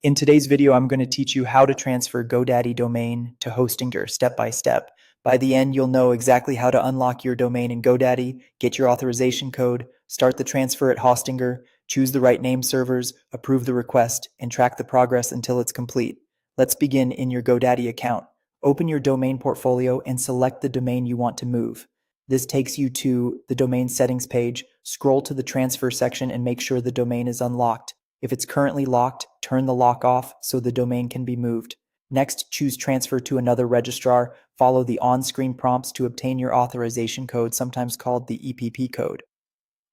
In today's video, I'm going to teach you how to transfer GoDaddy domain to Hostinger step by step. By the end, you'll know exactly how to unlock your domain in GoDaddy, get your authorization code, start the transfer at Hostinger, choose the right name servers, approve the request, and track the progress until it's complete. Let's begin in your GoDaddy account. Open your domain portfolio and select the domain you want to move. This takes you to the domain settings page. Scroll to the transfer section and make sure the domain is unlocked. If it's currently locked, turn the lock off so the domain can be moved. Next, choose Transfer to another registrar. Follow the on-screen prompts to obtain your authorization code, sometimes called the EPP code.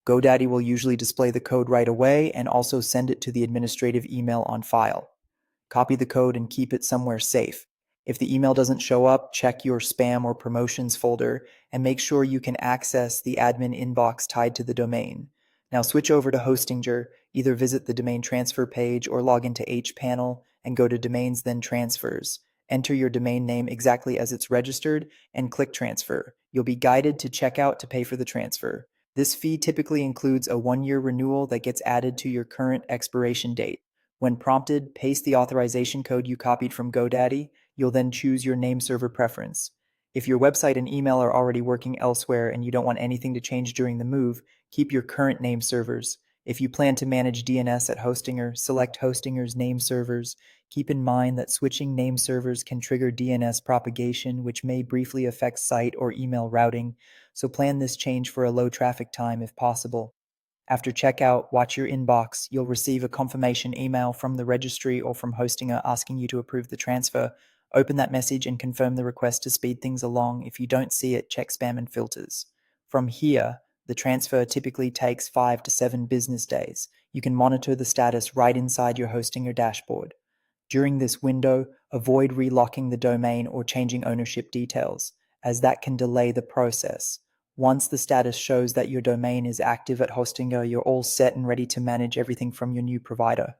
GoDaddy will usually display the code right away and also send it to the administrative email on file. Copy the code and keep it somewhere safe. If the email doesn't show up, check your spam or promotions folder and make sure you can access the admin inbox tied to the domain. Now switch over to Hostinger, either visit the domain transfer page or log into hPanel and go to Domains then Transfers. Enter your domain name exactly as it's registered and click Transfer. You'll be guided to checkout to pay for the transfer. This fee typically includes a 1-year renewal that gets added to your current expiration date. When prompted, paste the authorization code you copied from GoDaddy. You'll then choose your name server preference. If your website and email are already working elsewhere and you don't want anything to change during the move, keep your current name servers. If you plan to manage DNS at Hostinger, select Hostinger's name servers. Keep in mind that switching name servers can trigger DNS propagation, which may briefly affect site or email routing, so plan this change for a low traffic time if possible. After checkout, watch your inbox. You'll receive a confirmation email from the registry or from Hostinger asking you to approve the transfer. Open that message and confirm the request to speed things along. If you don't see it, check spam and filters. From here, the transfer typically takes 5 to 7 business days. You can monitor the status right inside your Hostinger dashboard. During this window, avoid relocking the domain or changing ownership details, as that can delay the process. Once the status shows that your domain is active at Hostinger, you're all set and ready to manage everything from your new provider.